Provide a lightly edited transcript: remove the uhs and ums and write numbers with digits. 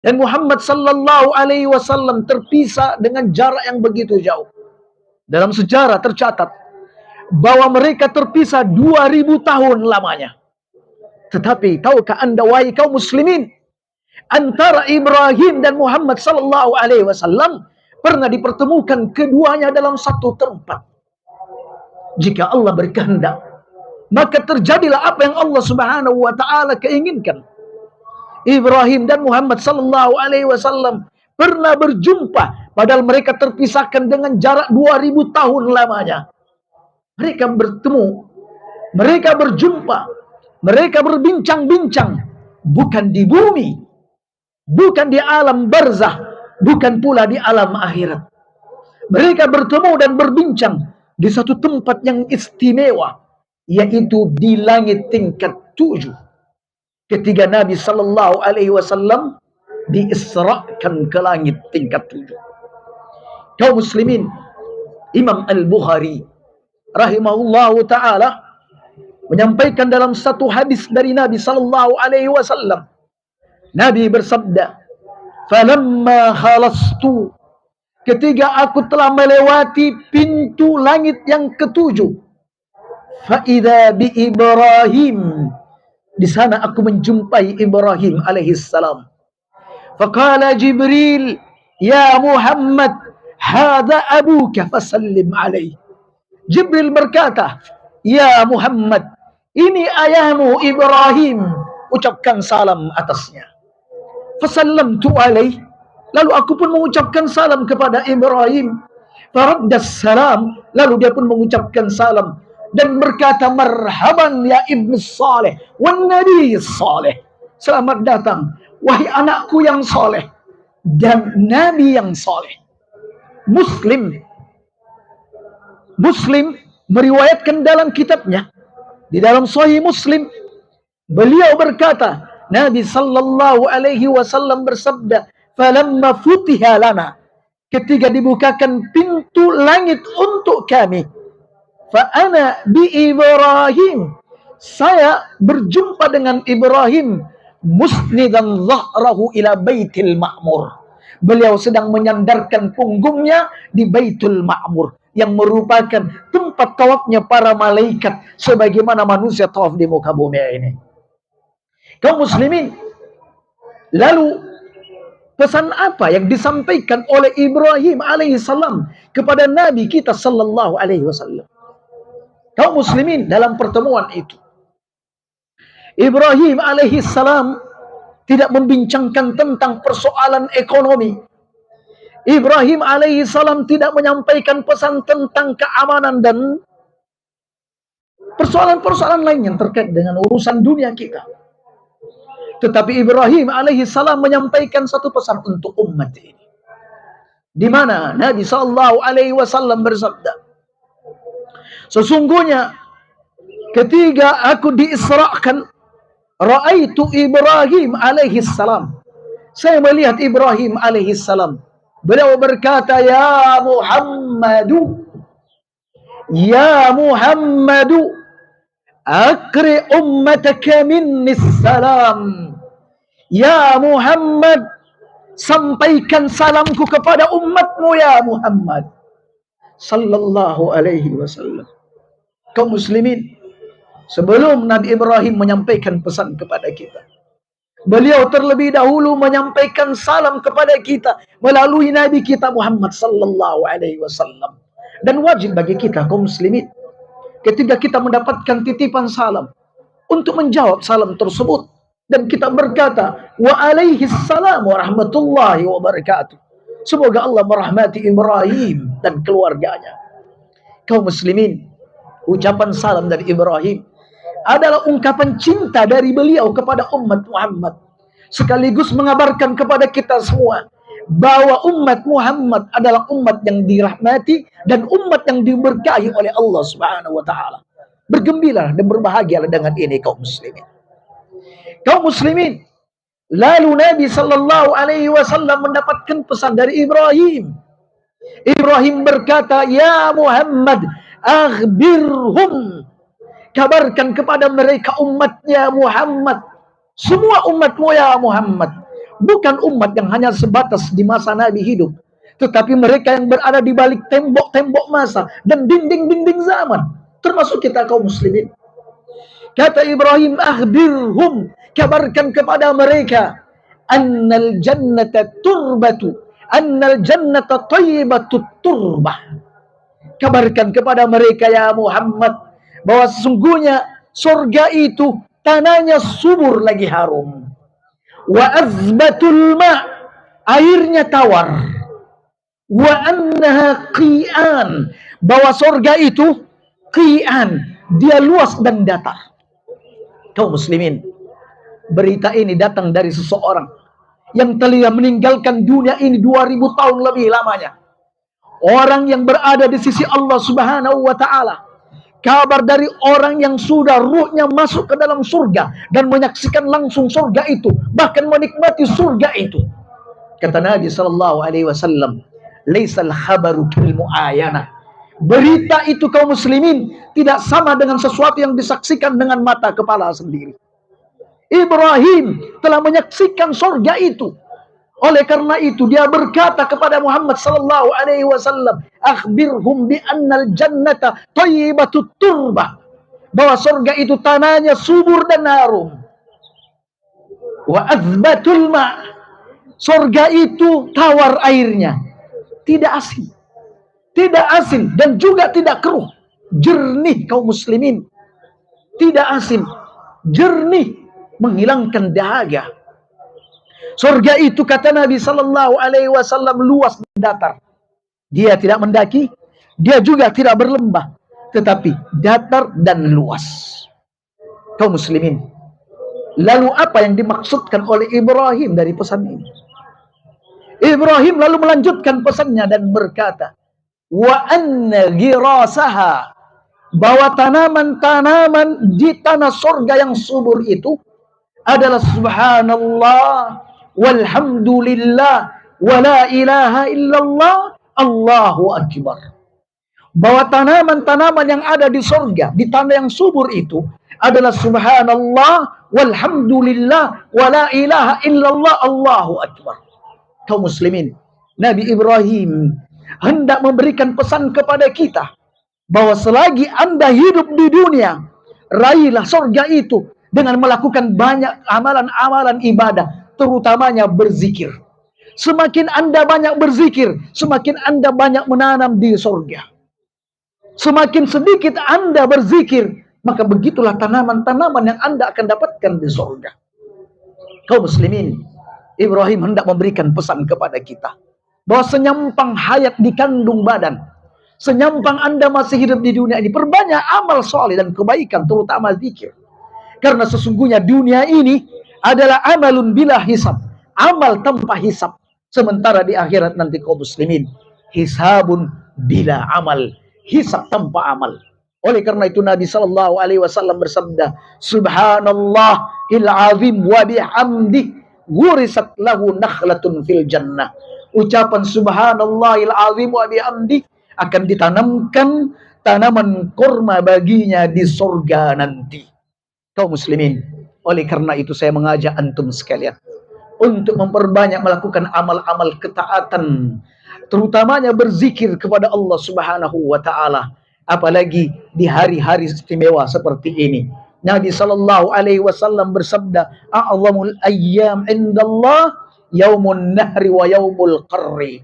Dan Muhammad sallallahu alaihi wasallam terpisah dengan jarak yang begitu jauh. Dalam sejarah tercatat bahwa mereka terpisah 2000 tahun lamanya. Tetapi tahukah anda wahai kaum muslimin, antara Ibrahim dan Muhammad sallallahu alaihi wasallam pernah dipertemukan keduanya dalam satu tempat. Jika Allah berkehendak, maka terjadilah apa yang Allah Subhanahu wa taala keinginkan. Ibrahim dan Muhammad sallallahu alaihi wasallam pernah berjumpa padahal mereka terpisahkan dengan jarak 2000 tahun lamanya. Mereka bertemu, mereka berjumpa, mereka berbincang-bincang bukan di bumi, bukan di alam barzah, bukan pula di alam akhirat. Mereka bertemu dan berbincang di satu tempat yang istimewa, yaitu di langit tingkat 7. Ketika Nabi sallallahu alaihi wasallam diisrakan ke langit tingkat 7. Kaum muslimin, Imam Al-Bukhari rahimahullahu taala menyampaikan dalam satu hadis dari Nabi sallallahu alaihi wasallam. Nabi bersabda, "Falamma khalastu," ketika aku telah melewati pintu langit yang ketujuh, fa idza bi Ibrahim, di sana aku menjumpai Ibrahim alaihissalam. Faqala Jibril, "Ya Muhammad, hadza abuka fasallim alaihi." Jibril berkata, "Ya Muhammad, ini ayahmu Ibrahim, ucapkan salam atasnya." Fasallamtu alaihi, lalu aku pun mengucapkan salam kepada Ibrahim. Faraddas salam, lalu dia pun mengucapkan salam dan berkata, "Marhaban ya ibnu saleh wan nabi saleh." Selamat datang wahai anakku yang saleh dan nabi yang saleh. Muslim meriwayatkan dalam kitabnya, di dalam Sahih Muslim, beliau berkata, Nabi sallallahu alaihi wasallam bersabda, "Falamma futiha lana," ketika dibukakan pintu langit untuk kami, fa ana bi Ibrahim, saya berjumpa dengan Ibrahim, musnidan dhahrahu ila Baitul Ma'mur. Beliau sedang menyandarkan punggungnya di Baitul Ma'mur, yang merupakan tempat tawafnya para malaikat sebagaimana manusia tawaf di muka bumi ini. Kaum muslimin, lalu pesan apa yang disampaikan oleh Ibrahim alaihissalam kepada Nabi kita sallallahu alaihi wasallam? Kaum muslimin, dalam pertemuan itu Ibrahim alaihissalam tidak membincangkan tentang persoalan ekonomi. Ibrahim alaihissalam tidak menyampaikan pesan tentang keamanan dan persoalan-persoalan lain yang terkait dengan urusan dunia kita. Tetapi Ibrahim alaihissalam menyampaikan satu pesan untuk umat ini, di mana Nabi sallallahu alaihi wasallam bersabda, "Sesungguhnya ketika aku diisrakan, ra'aitu Ibrahim alaihissalam." Saya melihat Ibrahim alaihissalam. Beliau berkata, "Ya Muhammadu, ya Muhammadu, akri ummataka minni salam." Ya Muhammad, sampaikan salamku kepada umatmu ya Muhammad sallallahu alaihi wasallam. Kaum muslimin, sebelum Nabi Ibrahim menyampaikan pesan kepada kita, beliau terlebih dahulu menyampaikan salam kepada kita melalui Nabi kita Muhammad sallallahu alaihi wasallam. Dan wajib bagi kita kaum muslimin, ketika kita mendapatkan titipan salam, untuk menjawab salam tersebut dan kita berkata, "Wa alaihi salam wa rahmatullahi wa barakatuh." Semoga Allah merahmati Ibrahim dan keluarganya. Kaum muslimin, ucapan salam dari Ibrahim adalah ungkapan cinta dari beliau kepada umat Muhammad, sekaligus mengabarkan kepada kita semua bahwa umat Muhammad adalah umat yang dirahmati dan umat yang diberkahi oleh Allah Subhanahu wa taala. Bergembiralah dan berbahagialah dengan ini kaum muslimin. Kaum muslimin, lalu Nabi sallallahu alaihi wasallam mendapatkan pesan dari Ibrahim. Ibrahim berkata, "Ya Muhammad, akhbirhum," kabarkan kepada mereka umatnya Muhammad, semua umatmu ya Muhammad, Bukan umat yang hanya sebatas di masa Nabi hidup, tetapi mereka yang berada di balik tembok-tembok masa dan dinding-dinding zaman, termasuk kita kaum muslimin. Kata Ibrahim, akhbirhum, kabarkan kepada mereka, annal jannata turbatu, annal jannata thayyibatu turbah. Kabarkan kepada mereka ya Muhammad, bahwa sesungguhnya surga itu tanahnya subur lagi harum. Wa azbatul ma, airnya tawar. Wa annaha qi'an, bahwa surga itu qi'an, dia luas dan datar. Kaum muslimin, berita ini datang dari seseorang yang telah meninggalkan dunia ini 2000 tahun lebih lamanya. Orang yang berada di sisi Allah Subhanahu wa ta'ala. Kabar dari orang yang sudah ruhnya masuk ke dalam surga dan menyaksikan langsung surga itu, bahkan menikmati surga itu. Kata Nabi sallallahu alaihi wasallam, "Laisal khabaru kal muayana." Berita itu kaum muslimin tidak sama dengan sesuatu yang disaksikan dengan mata kepala sendiri. Ibrahim telah menyaksikan surga itu. Oleh karena itu dia berkata kepada Muhammad sallallahu alaihi wasallam, "Akhbirhum bi annal jannata thayyibatut turbah." Bahwa surga itu tanahnya subur dan harum. Wa azbatul ma. Surga itu tawar airnya, tidak asin. Tidak asin dan juga tidak keruh. Jernih kaum muslimin. Tidak asin, jernih, menghilangkan dahaga. Surga itu kata Nabi sallallahu alaihi wasallam luas dan datar. Dia tidak mendaki, dia juga tidak berlembah, tetapi datar dan luas. Kaum muslimin, lalu apa yang dimaksudkan oleh Ibrahim dari pesan ini? Ibrahim lalu melanjutkan pesannya dan berkata, wa anna ghirasaha, bahwa tanaman-tanaman di tanah surga yang subur itu adalah subhanallah walhamdulillah wa la ilaha illallah Allahu akbar. Bahwa tanaman-tanaman yang ada di surga, di tanah yang subur itu adalah subhanallah walhamdulillah wa la ilaha illallah Allahu akbar. Kaum muslimin, Nabi Ibrahim hendak memberikan pesan kepada kita bahwa selagi Anda hidup di dunia, raihlah surga itu dengan melakukan banyak amalan-amalan ibadah, terutamanya berzikir. Semakin Anda banyak berzikir, semakin Anda banyak menanam di surga. Semakin sedikit Anda berzikir, maka begitulah tanaman-tanaman yang Anda akan dapatkan di surga. Kaum muslimin, Ibrahim hendak memberikan pesan kepada kita bahwa senyampang hayat di kandung badan, senyampang Anda masih hidup di dunia ini, perbanyak amal soleh dan kebaikan, terutama zikir. Karena sesungguhnya dunia ini adalah amalun bila hisab, amal tanpa hisab. Sementara di akhirat nanti kaum muslimin, hisabun bila amal, hisab tanpa amal. Oleh karena itu Nabi sallallahu alaihi wasallam bersabda, subhanallahil azim wa bihamdi gurisat lahu nakhlatun fil jannah. Ucapan subhanallahil azim wa bihamdi akan ditanamkan tanaman kurma baginya di surga nanti. Kaum muslimin, oleh karena itu saya mengajak antum sekalian untuk memperbanyak melakukan amal-amal ketaatan, terutamanya berzikir kepada Allah Subhanahu wa taala, apalagi di hari-hari istimewa seperti ini. Nabi sallallahu alaihi wasallam bersabda, a'zamul ayyam indallah yaumun nahri wa yaumul qarri.